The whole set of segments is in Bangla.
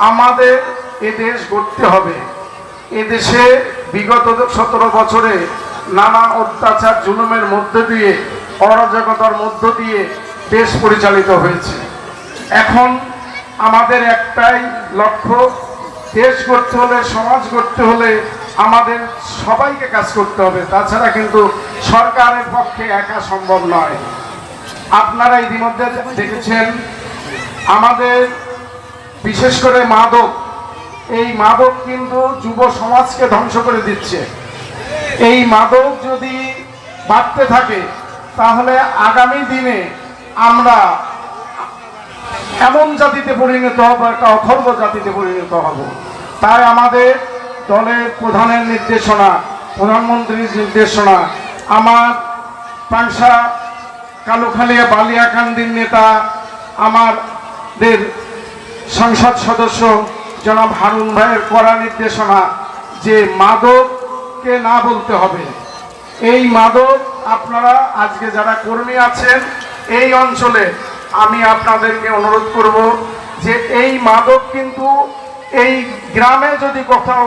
আমাদের এদেশ গড়তে হবে। এদেশে বিগত 17 বছরে নানা অত্যাচার জুলুমের মধ্য দিয়ে, অরাজকতার মধ্য দিয়ে দেশ পরিচালিত হয়েছে। এখন আমাদের একটাই লক্ষ্য, দেশ গড়তে হলে, সমাজ গড়তে হলে আমাদের সবাইকে কাজ করতে হবে। তাছাড়া কিন্তু সরকারের পক্ষে একা সম্ভব নয়। আপনারা ইতিমধ্যে দেখেছেন আমাদের বিশেষ করে মাদক, এই মাদক কিন্তু যুব সমাজকে ধ্বংস করে দিচ্ছে। এই মাদক যদি বাড়তে থাকে তাহলে আগামী দিনে আমরা এমন জাতিতে পরিণত হব, একটা অথর্ব জাতিতে পরিণত হব। তাই আমাদের দলের প্রধানের নির্দেশনা, প্রধানমন্ত্রীর নির্দেশনা, আমার পাংশা কালুখালিয়া বালিয়াকান্দির নেতা, আমাদের সংসদ সদস্য জনাব হারুন ভাইয়ের কড়া নির্দেশনা যে মাদককে না বলতে হবে। এই মাদক আপনারা আজকে যারা কর্মী আছেন এই অঞ্চলে, আমি আপনাদেরকে অনুরোধ করব যে এই মাদক কিন্তু এই গ্রামে যদি কোথাও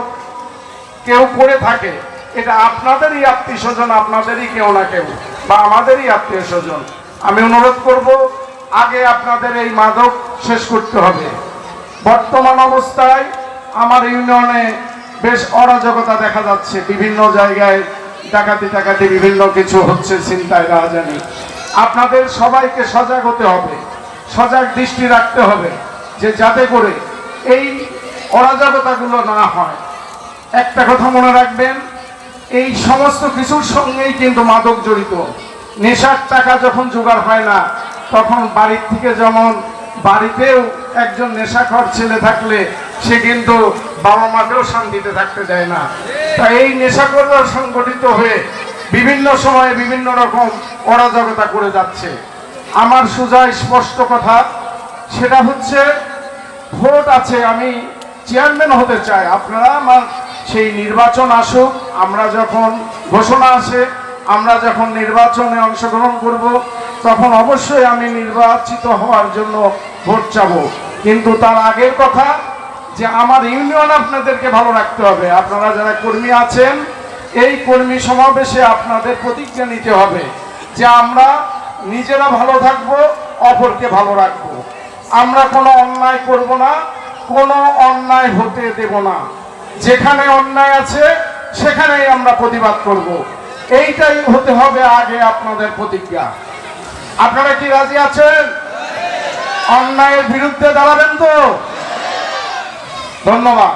কেউ করে থাকে, এটা আপনাদেরই আত্মীয় স্বজন, আপনাদেরই কেউ না কেউ, বা আমাদেরই আত্মীয় স্বজন। আমি অনুরোধ করব আগে আপনাদের এই মাদক শেষ করতে হবে। বর্তমান অবস্থায় আমার ইউনিয়নে বেশ অরাজকতা দেখা যাচ্ছে, বিভিন্ন জায়গায় ডাকাতি বিভিন্ন কিছু হচ্ছে, ছিনতাই রাহাজানি। আপনাদের সবাইকে সজাগ হতে হবে, সজাগ দৃষ্টি রাখতে হবে যে যাতে করে এই অরাজকতাগুলো না হয়। একটা কথা মনে রাখবেন, এই সমস্ত কিছুর সঙ্গেই কিন্তু মাদক জড়িত। নেশার টাকা যখন জোগাড় হয় না, তখন বাড়ির থেকে, যেমন বাড়িতেও একজন নেশাখোর ছেলে থাকলে সে কিন্তু বাবা মাকেও শান্তিতে থাকতে দেয় না। তাই এই নেশাখোররা সংগঠিত হয়ে বিভিন্ন সময়ে বিভিন্ন রকম অরাজকতা করে যাচ্ছে। আমার সোজা স্পষ্ট কথা, সেটা হচ্ছে ভোট আছে, আমি চেয়ারম্যান হতে চাই। আপনারা আমার সেই নির্বাচন আসুক, আমরা যখন ঘোষণা আসে, আমরা যখন নির্বাচনে অংশগ্রহণ করব, তখন অবশ্যই আমি নির্বাচিত হওয়ার জন্য ভোট চাব। কিন্তু তার আগের কথা যে আমার ইউনিয়ন আপনাদেরকে ভালো রাখতে হবে। আপনারা যারা কর্মী আছেন, এই কর্মী সমাবেশে আপনাদের প্রতিজ্ঞা নিতে হবে যে আমরা নিজেরা ভালো থাকব, অপরকে ভালো রাখব। আমরা কোনো অন্যায় করব না, কোনো অন্যায় হতে দেব না। যেখানে অন্যায় আছে সেখানেই আমরা প্রতিবাদ করব। এইটাই হতে হবে আগে আপনাদের প্রতিজ্ঞা। আপনারা কি রাজি আছেন? অন্যায়ের বিরুদ্ধে দাঁড়াবেন তো? ধন্যবাদ।